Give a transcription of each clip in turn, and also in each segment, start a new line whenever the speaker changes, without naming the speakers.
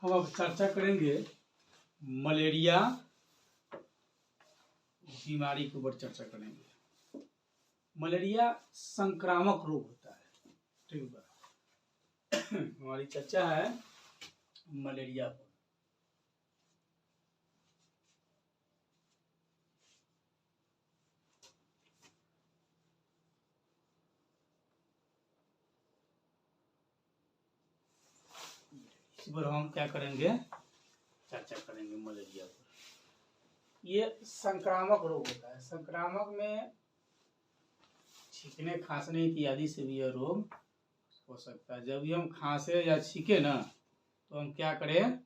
हम अब चर्चा करेंगे मलेरिया बीमारी के ऊपर चर्चा करेंगे। मलेरिया संक्रामक रोग होता है, ठीक है। हमारी चर्चा है मलेरिया पर। इस पर हम क्या करेंगे, चर्चा करेंगे मलेरिया पर। ये संक्रामक रोग होता है। संक्रामक में छींकने खांसने इत्यादि से भी यह रोग हो सकता है। जब भी हम खांसे या छींके ना तो हम क्या करें,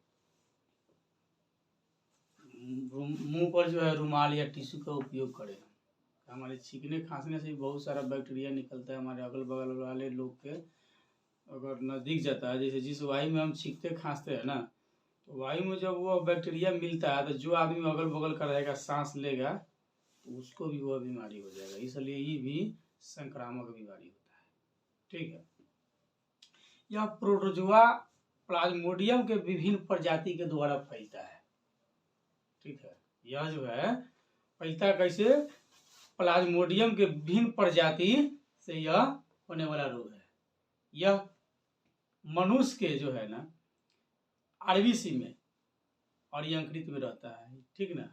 मुंह पर जो है रुमाल या टिश्यू का उपयोग करें। हमारे छींकने खांसने से बहुत सारा बैक्टीरिया निकलता है हमारे अगल बगल वाले लोग के अगर नज़दीक जाता है। जैसे जिस वायु में हम छींकते खांसते हैं ना, तो वायु में जब वो बैक्टीरिया मिलता है तो जो आदमी अगल बगल का रहेगा सांस लेगा तो उसको भी वह बीमारी हो जाएगा। इसलिए ये भी संक्रामक बीमारी होता है, ठीक है। यह प्रोटोजोआ प्लाज्मोडियम के विभिन्न प्रजाति के द्वारा फैलता है, ठीक है। यह जो है फैलता कैसे, प्लाज्मोडियम के विभिन्न प्रजाति से यह होने वाला रोग है। यह मनुष्य के जो है ना आरबीसी में और यकृत में रहता है, ठीक ना।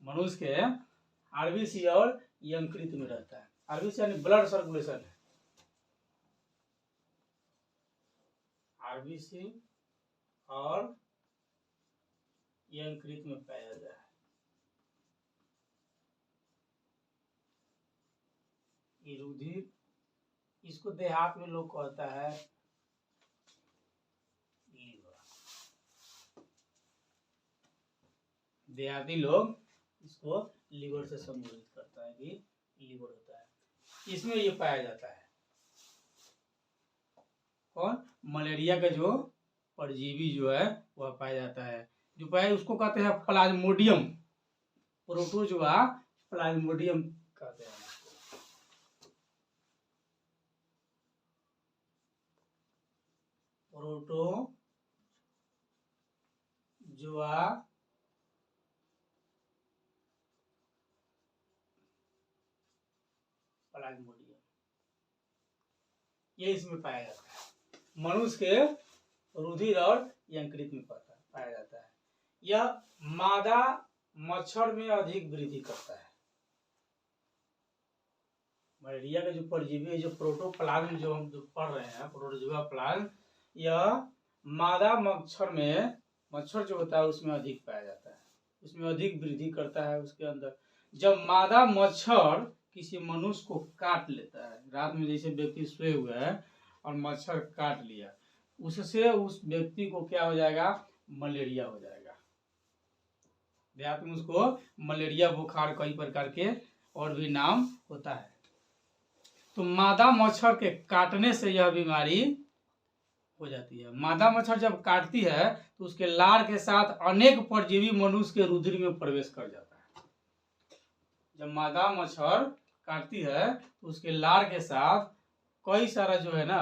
मनुष्य के आरबीसी और यकृत में रहता है। आरबीसी यानी ब्लड सर्कुलेशन है। आरबीसी और यकृत में पाया जाता है। ये रुधिर, इसको देहात में लोग कहता है लीवर। देहाती लोग इसको लीवर से संबोधित करता है कि लीवर होता है। इसमें ये पाया जाता है। कौन, मलेरिया का जो परजीवी जो है वह पाया जाता है। जो पाया उसको कहते हैं प्लाज्मोडियम, प्रोटोजोआ प्लाज्मोडियम कहते हैं। प्रोटोजोआ प्लाज्मोडियम, ये इसमें पाया जाता है। मनुष्य के रुधिर और यकृत में पाया जाता है। यह मादा मच्छर में अधिक वृद्धि करता है। मलेरिया का जो परजीवी है, जो प्रोटोप्लाज्म जो हम जो पढ़ रहे हैं प्रोटोजोआ प्लाज्म, यह मादा मच्छर में, मच्छर जो होता है उसमें अधिक पाया जाता है, उसमें अधिक वृद्धि करता है उसके अंदर। जब मादा मच्छर किसी मनुष्य को काट लेता है, रात में जैसे व्यक्ति सोए हुए है और मच्छर काट लिया, उससे उस व्यक्ति को क्या हो जाएगा, मलेरिया हो जाएगा। देहात में उसको मलेरिया बुखार कई प्रकार के और भी नाम होता है। तो मादा मच्छर के काटने से यह बीमारी हो जाती है। मादा मच्छर जब काटती है तो उसके लार के साथ अनेक परजीवी मनुष्य के रुधिर में प्रवेश कर जाता है। जब मादा मच्छर काटती है तो उसके लार के साथ कई सारा जो है ना,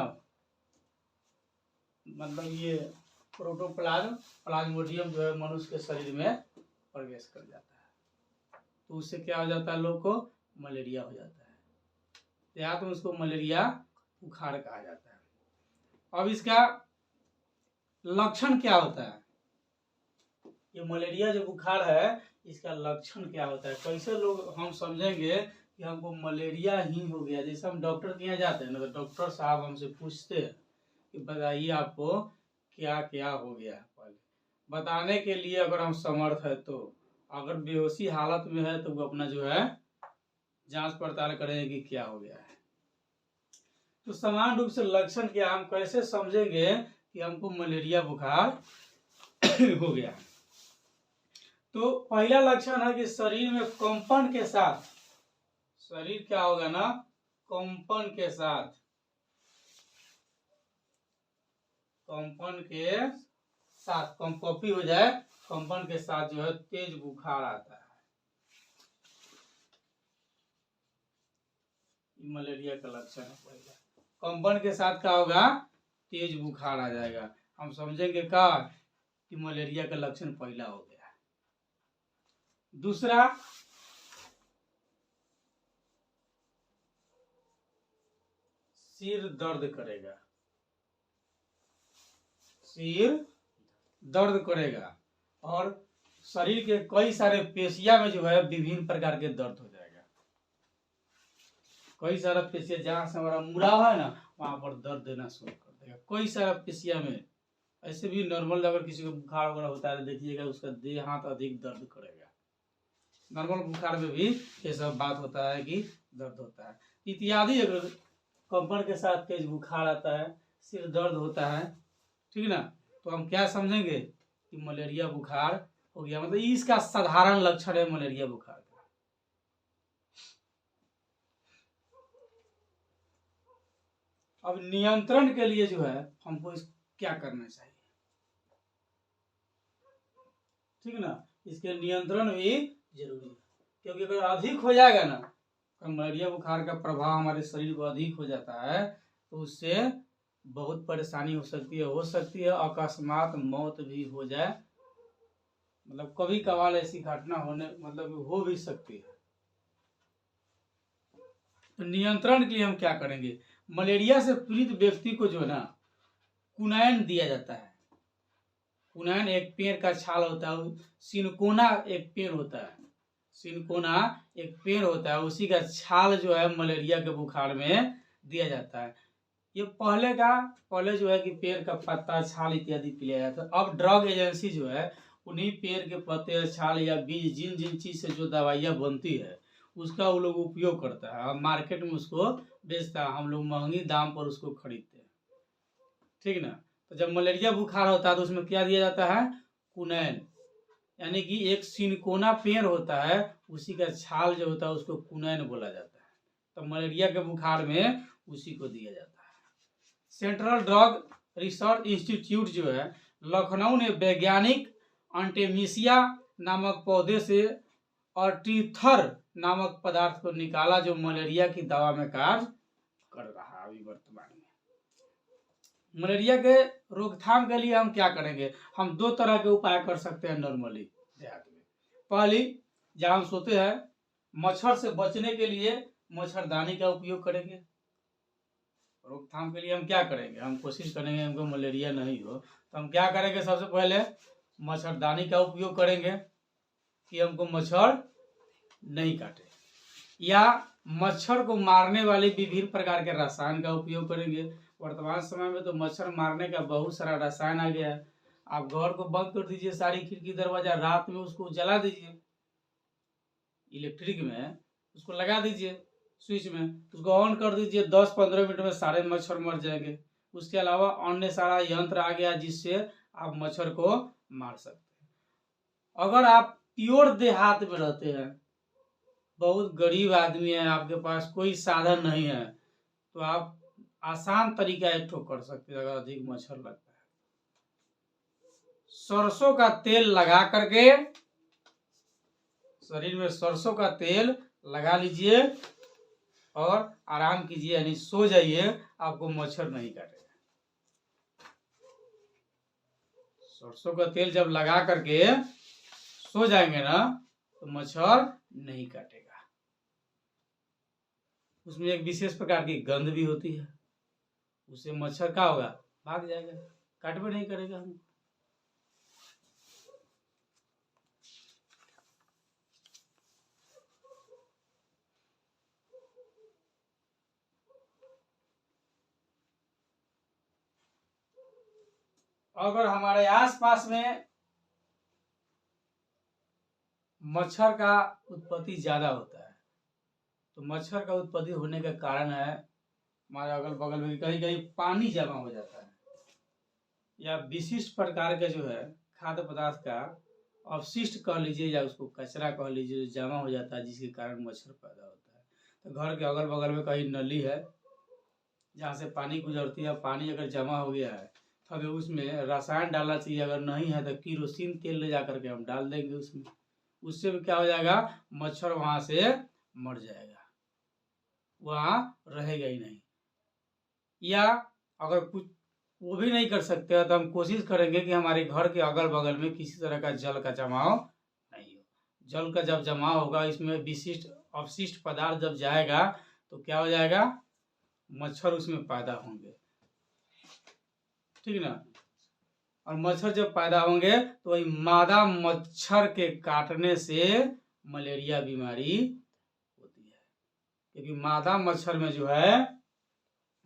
मतलब ये प्रोटोप्लाज्म प्लाज्मोडियम जो है मनुष्य के शरीर में प्रवेश कर जाता है। तो उससे क्या हो जाता है, लोग को मलेरिया हो जाता है। देहात में उसको मलेरिया बुखार कहा जाता है। अब इसका लक्षण क्या होता है, ये मलेरिया जो बुखार है इसका लक्षण क्या होता है, कैसे लोग हम समझेंगे कि हमको मलेरिया ही हो गया। जैसे हम डॉक्टर के यहाँ जाते हैं ना, तो डॉक्टर साहब हमसे पूछते हैं कि बताइए आपको क्या क्या हो गया। पहले बताने के लिए अगर हम समर्थ है तो, अगर बेहोशी हालत में है तो वो अपना जो है जांच पड़ताल करेंगे कि क्या हो गया है। तो समान रूप से लक्षण क्या, हम कैसे समझेंगे कि हमको मलेरिया बुखार हो गया। तो पहला लक्षण है कि शरीर में कंपन के साथ, शरीर क्या होगा ना, कंपन के साथ, कंपन के साथ कंपपी हो जाए, कंपन के साथ जो है तेज बुखार आता है। मलेरिया का लक्षण है पहला। कंपन के साथ क्या होगा, तेज बुखार आ जाएगा। हम समझेंगे क्या कि मलेरिया का लक्षण पहला हो गया। दूसरा, सिर दर्द करेगा, सिर दर्द करेगा और शरीर के कई सारे पेशिया में जो है विभिन्न प्रकार के दर्द हो जाएगा। कई सारा पेशिया जहाँ से हमारा मुड़ाव है ना वहां पर दर्द देना शुरू कर देगा। कई सारा पेशिया में ऐसे भी नॉर्मल अगर किसी को बुखार वगैरह होता है तो देखिएगा उसका देह हाथ अधिक दर्द करेगा। नॉर्मल बुखार में भी ये सब बात होता है कि दर्द होता है। इत्यादि अगर कंपन के साथ तेज बुखार आता है, सिर दर्द होता है, ठीक ना, तो हम क्या समझेंगे कि मलेरिया बुखार हो गया। मतलब इसका साधारण लक्षण है मलेरिया बुखार का। अब नियंत्रण के लिए जो है हमको क्या करना चाहिए, ठीक ना, इसके नियंत्रण भी जरूरी है। क्योंकि अगर अधिक हो जाएगा ना, अगर मलेरिया बुखार का प्रभाव हमारे शरीर को अधिक हो जाता है तो उससे बहुत परेशानी हो सकती है अकस्मात मौत भी हो जाए। मतलब कभी कभार ऐसी घटना होने मतलब हो भी सकती है। तो नियंत्रण के लिए हम क्या करेंगे, मलेरिया से पीड़ित व्यक्ति को जो है ना कुनैन दिया जाता है। कुनैन एक पेड़ का छाल होता है, सिनकोना एक पेड़ होता है, सिनकोना एक पेड़ होता है, उसी का छाल जो है मलेरिया के बुखार में दिया जाता है। ये पहले जो है कि पेड़ का पत्ता, छाल इत्यादि पिलाया जाता है। अब ड्रग एजेंसी जो है उन्हीं पेड़ के पत्ते, छाल या बीज जिन जिन चीज से जो दवाइयाँ बनती है उसका वो लोग उपयोग करता है और मार्केट में उसको बेचता है। हम लोग महंगी दाम पर उसको खरीदते हैं, ठीक ना। तो जब मलेरिया बुखार होता है तो उसमें क्या दिया जाता है, कुनैन, यानी कि एक सिनकोना पेड़ होता है उसी का छाल जो होता है उसको कुनैन बोला जाता है। तो मलेरिया के बुखार में उसी को दिया जाता है। सेंट्रल ड्रग रिसर्च इंस्टीट्यूट जो है लखनऊ ने वैज्ञानिक आर्टेमिसिया नामक पौधे से अर्टीथर नामक पदार्थ को निकाला जो मलेरिया की दवा में कार्य कर रहा है अभी वर्तमान में। मलेरिया के रोकथाम के लिए हम क्या करेंगे, हम दो तरह के उपाय कर सकते हैं नॉर्मली देहात में। पहली, जहाँ हम सोते हैं मच्छर से बचने के लिए मच्छरदानी का उपयोग करेंगे। रोकथाम के लिए हम क्या करेंगे, हम कोशिश करेंगे हमको मलेरिया नहीं हो, तो हम क्या करेंगे, सबसे पहले मच्छरदानी का उपयोग करेंगे कि हमको मच्छर नहीं काटे, या मच्छर को मारने वाले विभिन्न प्रकार के रसायन का उपयोग करेंगे। वर्तमान समय में तो मच्छर मारने का बहुत सारा रसायन आ गया है। आप घर को बंद कर दीजिए, सारी खिड़की दरवाजा, रात में उसको जला दीजिए, इलेक्ट्रिक में उसको लगा दीजिए स्विच में, उसको ऑन कर दीजिए, 10-15 मिनट में सारे मच्छर मर जाएंगे। उसके अलावा अन्य सारा यंत्र आ गया जिससे आप मच्छर को मार सकते हैं। अगर आप प्योर देहात में रहते हैं, बहुत गरीब आदमी है, आपके पास कोई साधन नहीं है, तो आप आसान तरीका एक ठो कर सकते हैं। अगर अधिक मच्छर लगता है, सरसों का तेल लगा करके शरीर में सरसों का तेल लगा लीजिए और आराम कीजिए, यानी सो जाइए, आपको मच्छर नहीं काटेगा। सरसों का तेल जब लगा करके सो जाएंगे ना तो मच्छर नहीं काटेगा। उसमें एक विशेष प्रकार की गंध भी होती है, उससे मच्छर क्या होगा, भाग जाएगा, काट भी नहीं करेगा हमको। अगर हमारे आसपास में मच्छर का उत्पत्ति ज्यादा होता है तो मच्छर का उत्पत्ति होने का कारण है हमारे अगल बगल में कहीं कहीं पानी जमा हो जाता है, या विशिष्ट प्रकार के जो है खाद्य पदार्थ का अवशिष्ट कह लीजिए या उसको कचरा कह लीजिए, जो जमा हो जाता है जिसके कारण मच्छर पैदा होता है। तो घर के अगल बगल में कहीं नली है जहाँ से पानी गुजरती है, पानी अगर जमा हो गया है तो हमें उसमें रसायन डालना चाहिए। अगर नहीं है तो केरोसिन तेल ले जा करके हम डाल देंगे उसमें, उससे भी क्या हो जाएगा, मच्छर वहां से मर जाएगा, वहां रहेगा ही नहीं। या अगर कुछ वो भी नहीं कर सकते हैं, तो हम कोशिश करेंगे कि हमारे घर के अगल बगल में किसी तरह का जल का जमाव नहीं हो। जल का जब जमाव होगा, इसमें विशिष्ट अवशिष्ट पदार्थ जब जाएगा तो क्या हो जाएगा, मच्छर उसमें पैदा होंगे, ठीक ना। और मच्छर जब पैदा होंगे तो वही मादा मच्छर के काटने से मलेरिया बीमारी होती है, क्योंकि मादा मच्छर में जो है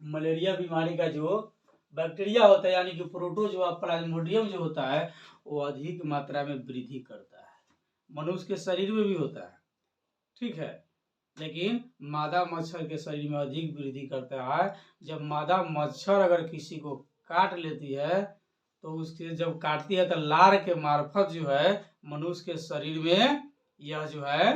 मलेरिया बीमारी का जो बैक्टीरिया होता है, यानी कि प्रोटोजोआ प्लाज्मोडियम जो होता है, वो अधिक मात्रा में वृद्धि करता है। मनुष्य के शरीर में भी होता है, ठीक है, लेकिन मादा मच्छर के शरीर में अधिक वृद्धि करता है। जब मादा मच्छर अगर किसी को काट लेती है तो उसके जब काटती है तो लार के मार्फत जो है मनुष्य के शरीर में यह जो है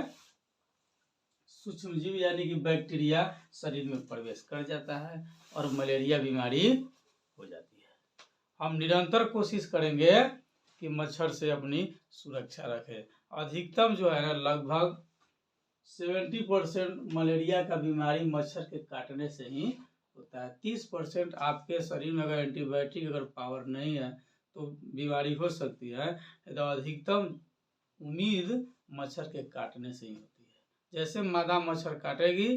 सूक्ष्म जीव यानी कि बैक्टीरिया शरीर में प्रवेश कर जाता है और मलेरिया बीमारी हो जाती है। हम निरंतर कोशिश करेंगे कि मच्छर से अपनी सुरक्षा रखें। अधिकतम जो है ना, लगभग 70% मलेरिया का बीमारी मच्छर के काटने से ही होता है। 30% आपके शरीर में अगर एंटीबायोटिक अगर पावर नहीं है तो बीमारी हो सकती है, तो अधिकतम उम्मीद मच्छर के काटने से ही होती है। जैसे मादा मच्छर काटेगी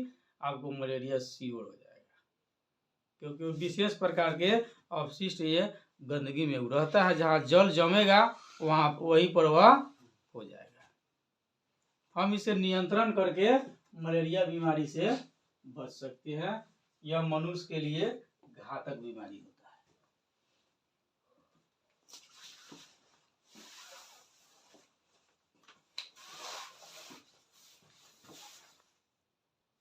आपको मलेरिया श्योर हो जाएगा, क्योंकि वो विशेष प्रकार के अवशिष्ट ये गंदगी में रहता है, जहाँ जल जमेगा वहाँ वहीं पर वह हो जाएगा। हम इसे नियंत्रण करके मलेरिया बीमारी से बच सकते हैं। यह मनुष्य के लिए घातक बीमारी है।